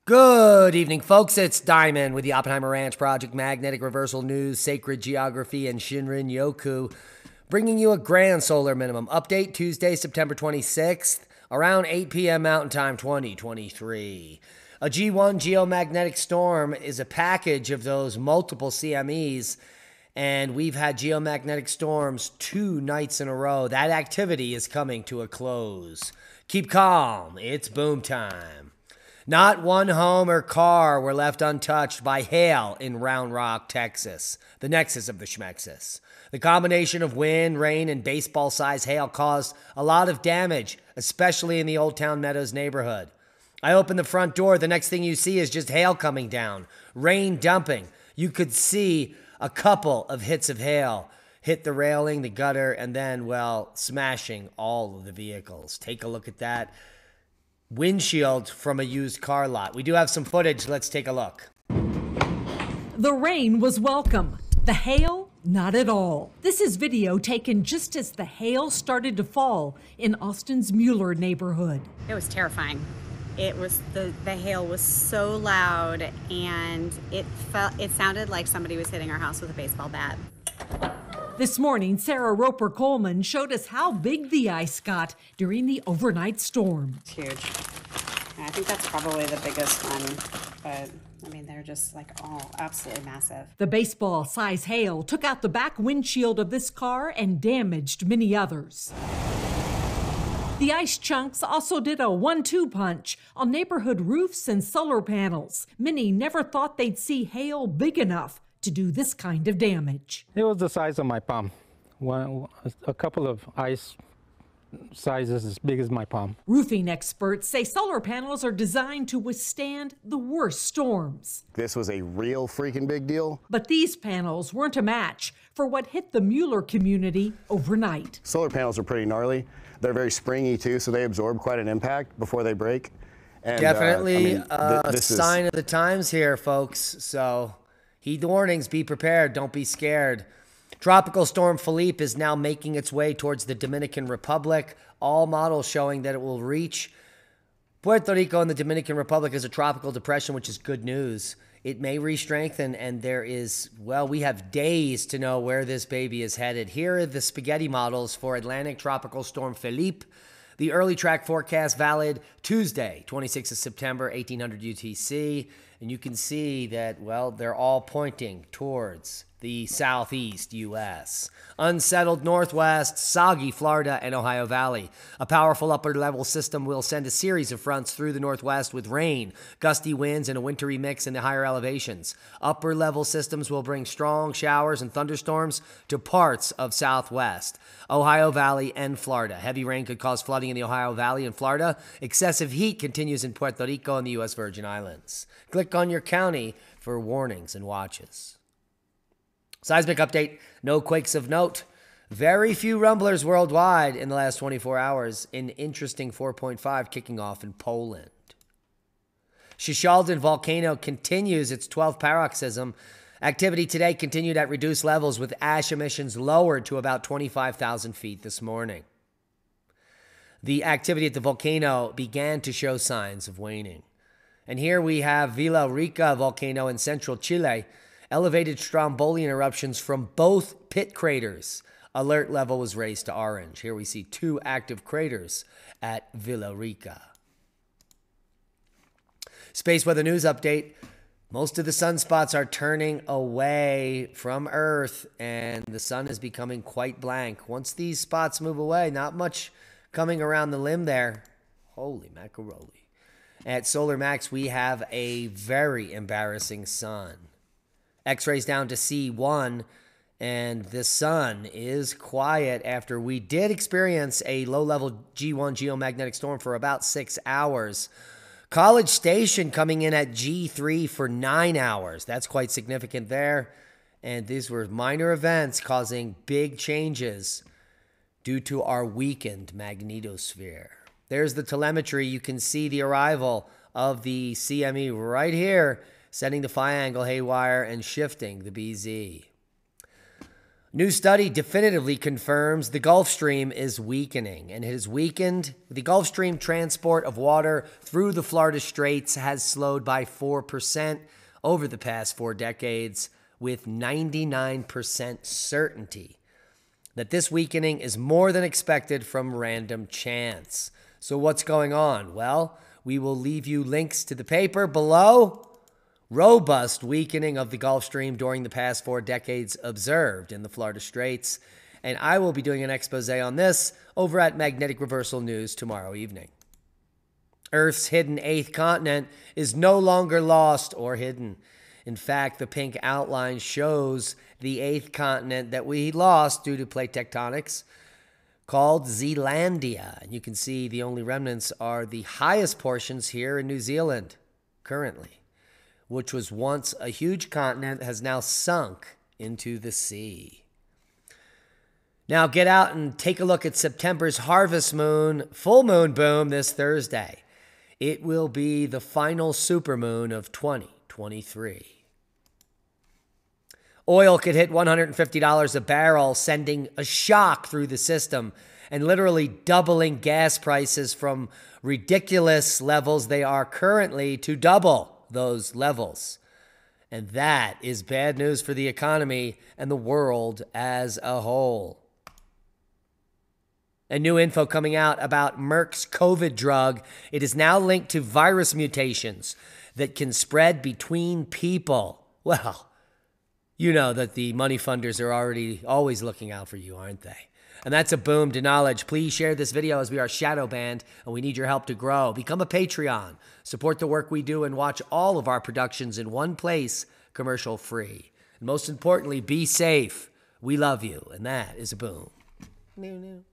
Good evening, folks. It's Diamond with the Oppenheimer Ranch Project, Magnetic Reversal News, Sacred Geography, and Shinrin Yoku, bringing you a grand solar minimum update Tuesday, September 26th, around 8 p.m. Mountain Time 2023. A G1 geomagnetic storm is a package of those multiple CMEs, and we've had geomagnetic storms 2 nights in a row. That activity is coming to a close. Keep calm. It's boom time. Not one home or car were left untouched by hail in Round Rock, Texas, the nexus of the Schmexis. The combination of wind, rain, and baseball-sized hail caused a lot of damage, especially in the Old Town Meadows neighborhood. I opened the front door. The next thing you see is just hail coming down, rain dumping. You could see a couple of hits of hail hit the railing, the gutter, and then, well, smashing all of the vehicles. Take a look at that windshield from a used car lot. We do have some footage. Let's take a look. The rain was welcome. The hail, not at all. This is video taken just as the hail started to fall in Austin's Mueller neighborhood. It was terrifying. It was the hail was so loud, and it sounded like somebody was hitting our house with a baseball bat. This morning, Sarah Roper Coleman showed us how big the ice got during the overnight storm. It's huge. I think that's probably the biggest one, but I mean, they're just like all absolutely massive. The baseball-size hail took out the back windshield of this car and damaged many others. The ice chunks also did a 1-2 punch on neighborhood roofs and solar panels. Many never thought they'd see hail big enough to do this kind of damage. It was the size of my palm. A couple of ice sizes as big as my palm. Roofing experts say solar panels are designed to withstand the worst storms. This was a real freaking big deal. But these panels weren't a match for what hit the Mueller community overnight. Solar panels are pretty gnarly. They're very springy too, so they absorb quite an impact before they break. And, Definitely a sign of the times here, folks. So heed the warnings, be prepared, don't be scared. Tropical storm Philippe is now making its way towards the Dominican Republic. All models showing that it will reach Puerto Rico and the Dominican Republic as a tropical depression, which is good news. It may re-strengthen, and there is, well, we have days to know where this baby is headed. Here are the spaghetti models for Atlantic Tropical Storm Philippe. The early track forecast valid Tuesday, 26th of September, 1800 UTC. And you can see that, well, they're all pointing towards the southeast U.S. Unsettled northwest, soggy Florida and Ohio Valley. A powerful upper-level system will send a series of fronts through the northwest with rain, gusty winds, and a wintry mix in the higher elevations. Upper-level systems will bring strong showers and thunderstorms to parts of southwest, Ohio Valley, and Florida. Heavy rain could cause flooding in the Ohio Valley and Florida. Excessive heat continues in Puerto Rico and the U.S. Virgin Islands. Click on your county for warnings and watches. Seismic update, no quakes of note. Very few rumblers worldwide in the last 24 hours. An interesting 4.5 kicking off in Poland. Shishaldin volcano continues its 12th paroxysm. Activity today continued at reduced levels with ash emissions lowered to about 25,000 feet this morning. The activity at the volcano began to show signs of waning. And here we have Villa Rica volcano in central Chile. Elevated strombolian eruptions from both pit craters. Alert level was raised to orange. Here we see 2 active craters at Villa Rica. Space weather news update. Most of the sunspots are turning away from Earth, and the sun is becoming quite blank. Once these spots move away, not much coming around the limb there. Holy macaroni. At Solar Max, we have a very embarrassing sun. X-rays down to C1, and the sun is quiet after we did experience a low-level G1 geomagnetic storm for about 6 hours. College Station coming in at G3 for 9 hours. That's quite significant there. And these were minor events causing big changes due to our weakened magnetosphere. There's the telemetry. You can see the arrival of the CME right here, setting the phi angle haywire and shifting the BZ. New study definitively confirms the Gulf Stream is weakening, and it has weakened. The Gulf Stream transport of water through the Florida Straits has slowed by 4% over the past 4 decades, with 99% certainty that this weakening is more than expected from random chance. So what's going on? Well, we will leave you links to the paper below. Robust weakening of the Gulf Stream during the past 4 decades observed in the Florida Straits. And I will be doing an expose on this over at Magnetic Reversal News tomorrow evening. Earth's hidden 8th continent is no longer lost or hidden. In fact, the pink outline shows the 8th continent that we lost due to plate tectonics, called Zealandia. And you can see the only remnants are the highest portions here in New Zealand currently, which was once a huge continent, has now sunk into the sea. Now get out and take a look at September's harvest moon, full moon boom this Thursday. It will be the final supermoon of 2023. Oil could hit $150 a barrel, sending a shock through the system and literally doubling gas prices from ridiculous levels they are currently to double those levels. And that is bad news for the economy and the world as a whole. And new info coming out about Merck's COVID drug. It is now linked to virus mutations that can spread between people. Well, you know that the money funders are always looking out for you, aren't they? And that's a boom to knowledge. Please share this video as we are shadow banned and we need your help to grow. Become a Patreon. Support the work we do and watch all of our productions in one place, commercial free. And most importantly, be safe. We love you. And that is a boom. New.